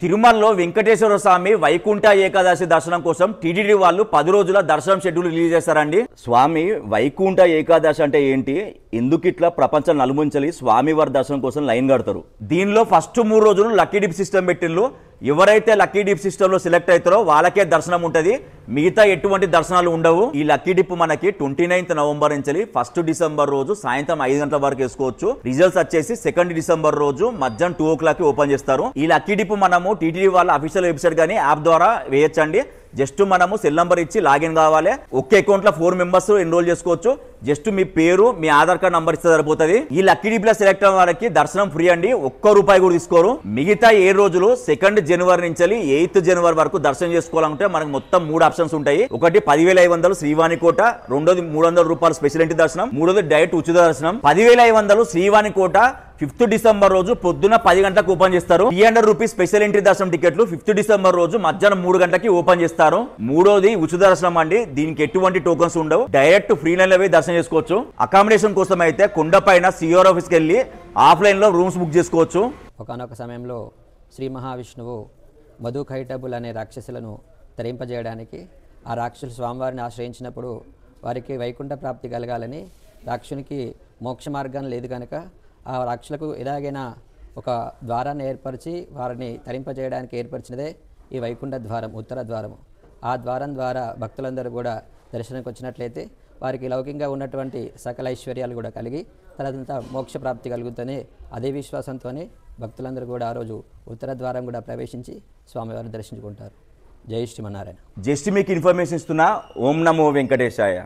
తిరుమలలో వెంకటేశ్వర స్వామి వైకుంఠ ఏకాదశి దర్శనం కోసం టీటీడీ వాళ్ళు 10 రోజుల దర్శనం షెడ్యూల్ రిలీజ్ చేశారండి. స్వామి వైకుంఠ ఏకాదశి అంటే ఏంటి, ఎందుకు ఇట్లా ప్రపంచం నలుముంచలి స్వామి వారి దర్శనం కోసం లైన్ కడతారు. దీనిలో ఫస్ట్ 3 రోజులు లక్కీ డిప్ సిస్టమ్ పెట్టిండ్రు. ఎవరైతే లక్కీ డిప్ సిస్టమ్ లో సెలెక్ట్ అవుతారో వాళ్ళకే దర్శనం ఉంటది, మిగతా ఎటువంటి దర్శనాలు ఉండవు. ఈ లక్కీ డిప్ మనకి 29th నవంబర్ నుంచి 1 డిసెంబర్ రోజు సాయంత్రం 5 గంటల వరకు వేసుకోవచ్చు. రిజల్ట్స్ వచ్చేసి 2 డిసెంబర్ రోజు మధ్యాహ్నం 2 o'clock ఓపెన్ చేస్తారు. ఈ లక్కీ డిప్ మనము టీటీడీ వాళ్ళ అఫీషియల్ వెబ్సైట్ కానీ యాప్ ద్వారా వేయొచ్చండి. జస్ట్ మనము సెల్ నంబర్ ఇచ్చి లాగిన్ కావాలి. ఒకే అకౌంట్ లో 4 మెంబర్స్ ఎన్రోల్ చేసుకోవచ్చు. జస్ట్ మీ పేరు, మీ ఆధార్ కార్డ్ నంబర్ ఇస్తే సరిపోతుంది. ఈ లక్కీ డిప్ లో సెలెక్ట్ అయిన వారికి దర్శనం ఫ్రీ అండి, ₹1 కూడా తీసుకోరు. మిగతా 7 రోజులు 2 జనవరి నుంచి 8 జనవరి వరకు దర్శనం చేసుకోవాలంటే మనకు మొత్తం 3 ఆప్షన్స్ ఉంటాయి. ఒకటి 10,500 శ్రీవాణి కోట, రెండోది ₹300 స్పెషల్ ఎంట్రీ దర్శనం, మూడోది డైరెక్ట్ ఉచిత దర్శనం. 10,500 శ్రీవాణి కోట 5th డిసెంబర్ రోజు పొద్దున 10 గంటలకు ఓపెన్ చేస్తారు. ₹300 స్పెషల్ ఎంట్రీ దర్శనం టికెట్లు 5th డిసెంబర్ రోజు మధ్యాహ్నం 3 గంటలకి ఓపెన్ చేస్తారు. మూడోది ఉచిత దర్శనం అండి, దీనికి ఎటువంటి టోకన్స్ ఉండవు, డైరెక్ట్ ఫ్రీ లైన్ లో దర్శనం చేసుకోవచ్చు. అకామిడేషన్ కోసం అయితే కొండపైన సిఆర్ ఆఫీస్కి వెళ్ళి ఆఫ్లైన్ లో రూమ్స్ బుక్ చేసుకోవచ్చు. ఒకనొక సమయంలో శ్రీ మహావిష్ణువు మధుకైటబుల్ అనే రాక్షసులను తరింపజేయడానికి ఆ రాక్షసులు స్వామివారిని ఆశ్రయించినప్పుడు వారికి వైకుంఠ ప్రాప్తి కలగాలని రాక్షసునికి మోక్ష మార్గం లేదు కనుక ఆ రాక్షసులకు ఎలాగైనా ఒక ద్వారాన్ని ఏర్పరిచి వారిని తరింపజేయడానికి ఏర్పరిచినదే ఈ వైకుంఠ ద్వారం, ఉత్తర ద్వారము. ఆ ద్వారం ద్వారా భక్తులందరూ కూడా దర్శనానికి వచ్చినట్లయితే వారికి లౌకికంగా ఉన్నటువంటి సకల ఐశ్వర్యాలు కూడా కలిగి తర్వాత మోక్ష ప్రాప్తి కలుగుతుంది. అదే విశ్వాసంతోనే భక్తులందరూ కూడా ఆ రోజు ఉత్తర ద్వారం కూడా ప్రవేశించి స్వామివారిని దర్శించుకుంటారు. జై శ్రీమన్నారాయణ. జస్ట్ మీకు ఇన్ఫర్మేషన్ ఇస్తున్నా. ఓం నమో వెంకటేశాయ.